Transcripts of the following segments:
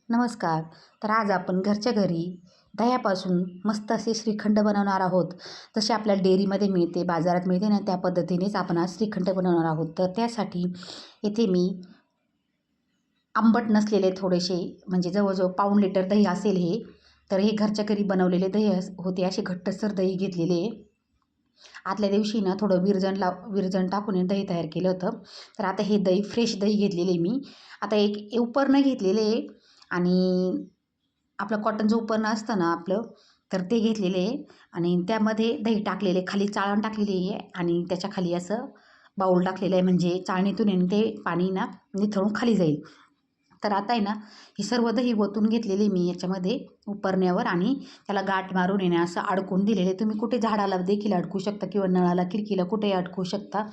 नमस्कार. तर आज आपण घरच्या घरी दह्यापासून मस्त असे श्रीखंड बनवणार आहोत. जसे आपल्याला डेअरीमध्ये मिळते, बाजारात मिळते ना, त्या पद्धतीनेच आपण आज श्रीखंड बनवणार आहोत. तर त्यासाठी इथे मी आंबट नसलेले थोडेसे म्हणजे जवळजवळ पाऊण लिटर दही असेल हे. तर हे घरच्या घरी बनवलेले दही होते. असे घट्टसर दही घेतलेले आहे. आदल्या दिवशी ना थोडं विरजण टाकून हे दही तयार केलं होतं. तर आता हे दही फ्रेश दही घेतलेले मी. आता एक उपरणं घेतलेले आहे आणि आपलं कॉटनचं उपरणं असतं ना आपलं, तर ते घेतलेले आहे आणि त्यामध्ये दही टाकलेले, खाली चाळण टाकलेली आहे आणि त्याच्या खाली असं बाऊल टाकलेलं आहे, म्हणजे चाळणीतून आहे ते पाणी ना निथळून खाली जाईल. तर आता आहे ना, ही सर्व दही ओतून घेतलेली मी याच्यामध्ये उपरण्यावर आणि त्याला गाठ मारून आहे ना असं अडकून दिलेले. तुम्ही कुठे झाडाला देखील अडकू शकता किंवा नळाला, खिडकीला कुठेही अडकू शकता,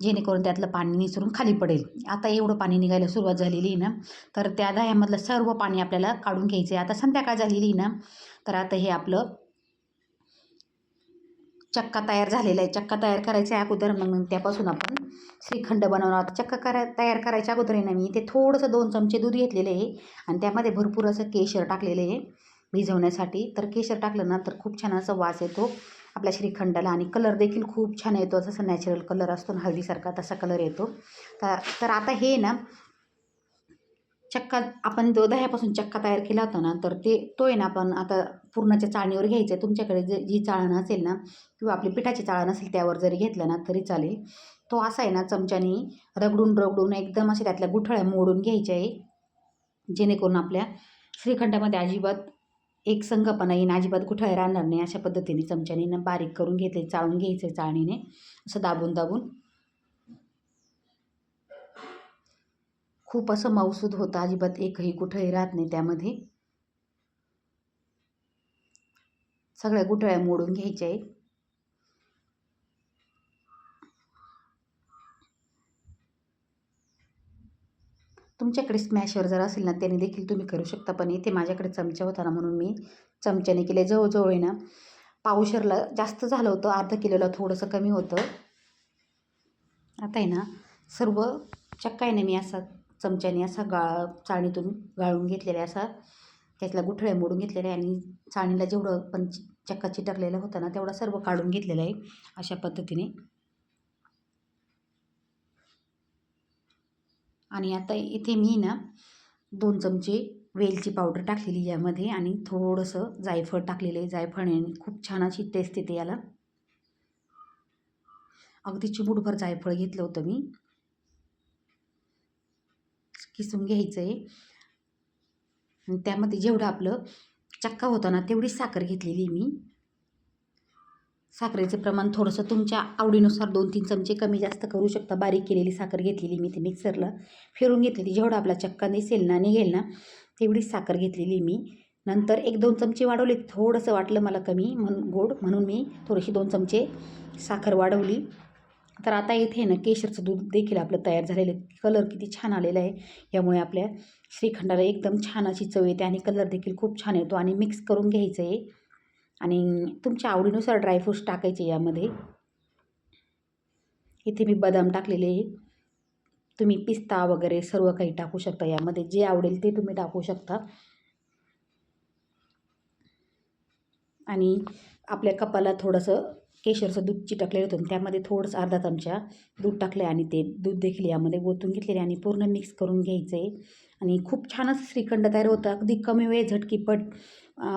जेणेकरून त्यातलं पाणी निसरून खाली पडेल. आता एवढं पाणी निघायला सुरुवात झालेली आहे ना, तर त्या दह्यामधलं सर्व पाणी आपल्याला काढून घ्यायचं आहे. आता संध्याकाळ झालेली आहे ना, तर आता हे आपलं चक्का तयार झालेला आहे. चक्का तयार करायच्या अगोदर मग त्यापासून आपण श्रीखंड बनवणार आहोत. चक्का तयार करायच्या अगोदर आहे ना, मी इथे थोडंसं 2 चमचे दूध घेतलेले आहे आणि त्यामध्ये भरपूर असं केशर टाकलेले आहे भिजवण्यासाठी. तर केशर टाकलं ना तर खूप छान असा वास येतो आपल्या श्रीखंडाला आणि कलर देखील खूप छान येतो. जसं नॅचरल कलर असतो ना हळदीसारखा, तसा कलर येतो. तर आता हे ना चक्का आपण जो दह्यापासून चक्का तयार केला होता ना, तर तो आहे ना आपण आता पुरणाच्या चाळणीवर घ्यायचं आहे. तुमच्याकडे जी चाळण असेल ना किंवा आपली पिठाची चाळण असेल त्यावर जरी घेतलं ना तरी चालेल. तो असा आहे ना चमच्यानी रगडून रगडून एकदम असे त्यातल्या गुठळ्या मोडून घ्यायच्या आहे, जेणेकरून आपल्या श्रीखंडामध्ये अजिबात एक संगपणा येईन, अजिबात गुठळ्या राहणार नाही. अशा पद्धतीने चमच्याने ना बारीक करून घेतले, चाळून घ्यायचं चाळणीने असं दाबून दाबून. खूप असं मऊसूद होतं, अजिबात एकही कुठंही राहत नाही त्यामध्ये. सगळ्या गुठळ्या मोडून घ्यायच्या आहे. तुमच्याकडे स्मॅशर जर असेल ना त्याने देखील तुम्ही करू शकता, पण इथे माझ्याकडे चमचा होता ना म्हणून मी चमच्याने केले. जवळजवळ आहे ना पावशेरला जास्त झालं होतं, अर्धा किलोला थोडंसं कमी होतं. आता आहे ना सर्व चक्का आहे ना मी असा चमच्याने असा चाळणीतून गाळून घेतलेला असा त्यातल्या गुठळ्या मोडून घेतलेल्या आहे आणि चाळणीला जेवढं पण चक्का चिटकलेला होता ना तेवढा सर्व काढून घेतलेला आहे अशा पद्धतीने. आणि आता इथे मी ना 2 चमचे वेलची पावडर टाकलेली यामध्ये आणि थोडंसं जायफळ टाकलेलं आहे. जायफळाने खूप छान अशी टेस्ट येते याला. अगदी चिमूटभर जायफळ घेतलं होतं मी, किसून घ्यायचं आहे. आणि त्यामध्ये जेवढं आपलं चक्का होता ना तेवढीच साखर घेतलेली मी. साखरेचं प्रमाण थोडंसं तुमच्या आवडीनुसार 2-3 चमचे कमी जास्त करू शकता. बारीक केलेली साखर घेतलेली मी, ती मिक्सरला फिरून घेतलेली. जेवढा आपला चक्का निघेल ना तेवढीच साखर घेतलेली मी. नंतर 1-2 चमचे वाढवले, थोडंसं वाटलं मला कमी म्हणून गोड, म्हणून मी थोडीशी 2 चमचे साखर वाढवली. तर आता इथे ना केशरचं दूध देखील आपलं तयार झालेलं आहे. कलर किती छान आलेला आहे. यामुळे आपल्या श्रीखंडाला एकदम छान अशी चव येते आणि कलर देखील खूप छान येतो. आणि मिक्स करून घ्यायचं आहे आणि तुमच्या आवडीनुसार ड्रायफ्रूट्स टाकायचे यामध्ये. इथे मी बदाम टाकलेले आहे. तुम्ही पिस्ता वगैरे सर्व काही टाकू शकता यामध्ये, जे आवडेल ते तुम्ही टाकू शकता. आणि आपल्या कपाला थोडंसं केशरचं दूध चिटकलेलं होतं, त्यामध्ये थोडंसं अर्धा चमचा दूध टाकलं आणि ते दूध देखील यामध्ये ओतून घेतलेले आणि पूर्ण मिक्स करून घ्यायचं आहे. आणि खूप छान असं श्रीखंड तयार होतं, अगदी कमी वेळ झटकीपट.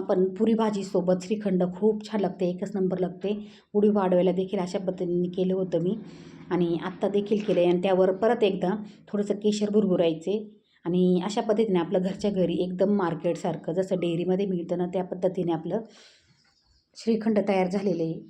पण पुरी भाजीसोबत श्रीखंड खूप छान लागते, एकच नंबर लागते. गुढी वाढवायला देखील अशा पद्धतीने केलं होतं मी आणि आत्ता देखील केलं आहे. आणि त्यावर परत एकदा थोडंसं केशर भुरभुरायचे आणि अशा पद्धतीने आपलं घरच्या घरी एकदम मार्केटसारखं जसं डेअरीमध्ये मिळतं ना त्या पद्धतीने आपलं श्रीखंड तयार झालेले आहे.